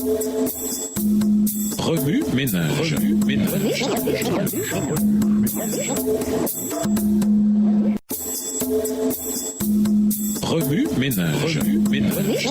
Remue ménage. Remue ménage.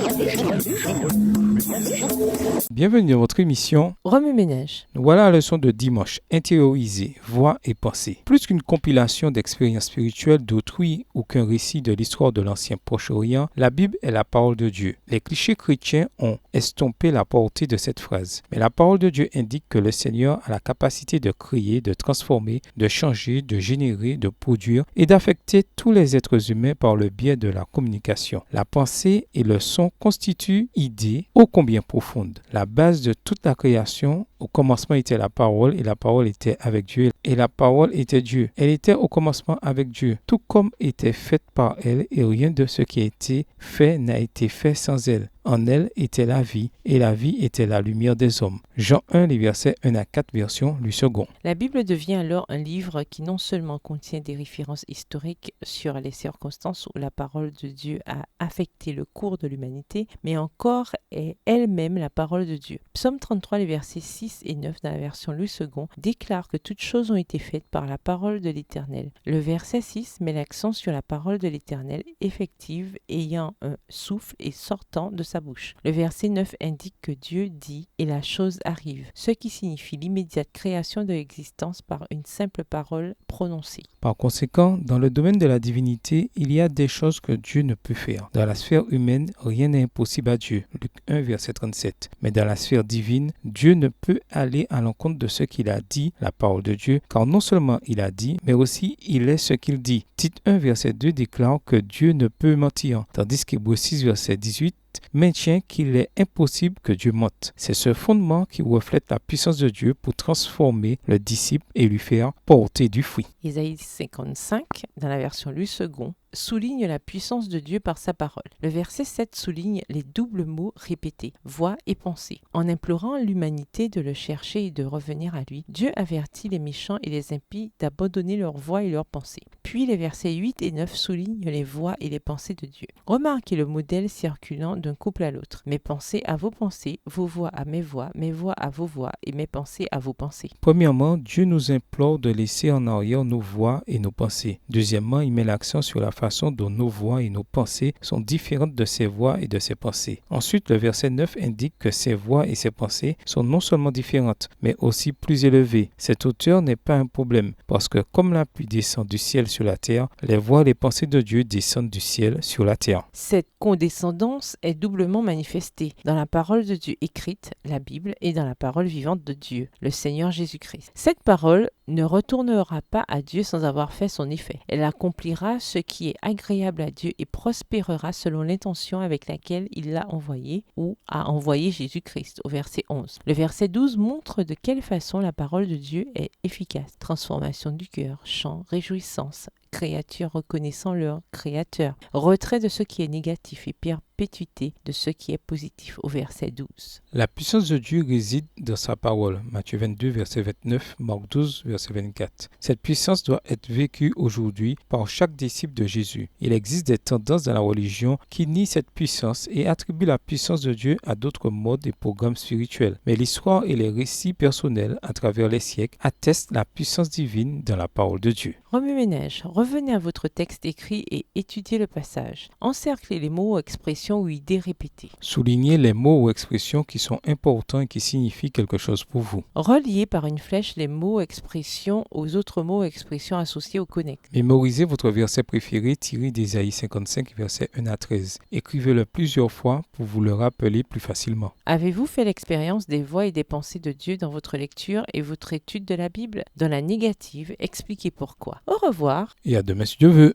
Bienvenue dans votre émission Remue ménage. Voilà la leçon de dimanche, intérioriser, voix et pensée. Plus qu'une compilation d'expériences spirituelles d'autrui ou qu'un récit de l'histoire de l'ancien Proche-Orient, la Bible est la parole de Dieu. Les clichés chrétiens ont estompé la portée de cette phrase. Mais la parole de Dieu indique que le Seigneur a la capacité de créer, de transformer, de changer, de générer, de produire et d'affecter tous les êtres humains par le biais de la communication. La pensée et le son constituent idées ô combien profondes. La base de toute la création, au commencement était la parole et la parole était avec Dieu et la parole était Dieu. Elle était au commencement avec Dieu, tout comme était faite par elle et rien de ce qui a été fait n'a été fait sans elle. En elle était la vie, et la vie était la lumière des hommes. Jean 1, les versets 1 à 4, version Louis II. La Bible devient alors un livre qui non seulement contient des références historiques sur les circonstances où la parole de Dieu a affecté le cours de l'humanité, mais encore est elle-même la parole de Dieu. Psaume 33, les versets 6 et 9 dans la version Louis II déclare que toutes choses ont été faites par la parole de l'Éternel. Le verset 6 met l'accent sur la parole de l'Éternel, effective, ayant un souffle et sortant de sa bouche. Le verset 9 indique que Dieu dit et la chose arrive, ce qui signifie l'immédiate création de l'existence par une simple parole prononcée. Par conséquent, dans le domaine de la divinité, il y a des choses que Dieu ne peut faire. Dans la sphère humaine, rien n'est impossible à Dieu. Luc 1, verset 37. Mais dans la sphère divine, Dieu ne peut aller à l'encontre de ce qu'il a dit, la parole de Dieu, car non seulement il a dit, mais aussi il est ce qu'il dit. Tite 1, verset 2 déclare que Dieu ne peut mentir, tandis qu'Hébreux 6, verset 18 maintient qu'il est impossible que Dieu mente. C'est ce fondement qui reflète la puissance de Dieu pour transformer le disciple et lui faire porter du fruit. Isaïe 55, dans la version Louis II, souligne la puissance de Dieu par sa parole. Le verset 7 souligne les doubles mots répétés, voix et pensée. En implorant l'humanité de le chercher et de revenir à lui, Dieu avertit les méchants et les impies d'abandonner leur voix et leurs pensées. Puis les versets 8 et 9 soulignent les voix et les pensées de Dieu. Remarquez le modèle circulant d'un couple à l'autre. Mes pensées à vos pensées, vos voix à mes voix à vos voix et mes pensées à vos pensées. Premièrement, Dieu nous implore de laisser en arrière nos voix et nos pensées. Deuxièmement, il met l'accent sur la façon dont nos voix et nos pensées sont différentes de ses voix et de ses pensées. Ensuite, le verset 9 indique que ses voix et ses pensées sont non seulement différentes, mais aussi plus élevées. Cette hauteur n'est pas un problème, parce que comme la pluie descend du ciel sur la terre, les voix et les pensées de Dieu descendent du ciel sur la terre. Cette condescendance est doublement manifestée dans la parole de Dieu écrite, la Bible, et dans la parole vivante de Dieu, le Seigneur Jésus-Christ. Cette parole ne retournera pas à Dieu sans avoir fait son effet. Elle accomplira ce qui est agréable à Dieu et prospérera selon l'intention avec laquelle il l'a envoyé ou a envoyé Jésus-Christ, au verset 11. Le verset 12 montre de quelle façon la parole de Dieu est efficace. Transformation du cœur, chant, réjouissance, créatures reconnaissant leur créateur, retrait de ce qui est négatif et perpétuité de ce qui est positif, au verset 12. La puissance de Dieu réside dans sa parole. Matthieu 22, verset 29, Marc 12, verset 24. Cette puissance doit être vécue aujourd'hui par chaque disciple de Jésus. Il existe des tendances dans la religion qui nient cette puissance et attribuent la puissance de Dieu à d'autres modes et programmes spirituels. Mais l'histoire et les récits personnels à travers les siècles attestent la puissance divine dans la parole de Dieu. Remue-ménage, revenez à votre texte écrit et étudiez le passage. Encerclez les mots, expressions ou idées répétées. Soulignez les mots ou expressions qui sont importants et qui signifient quelque chose pour vous. Reliez par une flèche les mots, expressions aux autres mots, expressions associés au connect. Mémorisez votre verset préféré tiré d'Ésaïe 55, versets 1 à 13. Écrivez-le plusieurs fois pour vous le rappeler plus facilement. Avez-vous fait l'expérience des voix et des pensées de Dieu dans votre lecture et votre étude de la Bible? Dans la négative, expliquez pourquoi. Au revoir. Et à demain si Dieu veut.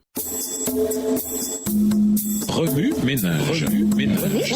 Remue ménage. Remue ménage.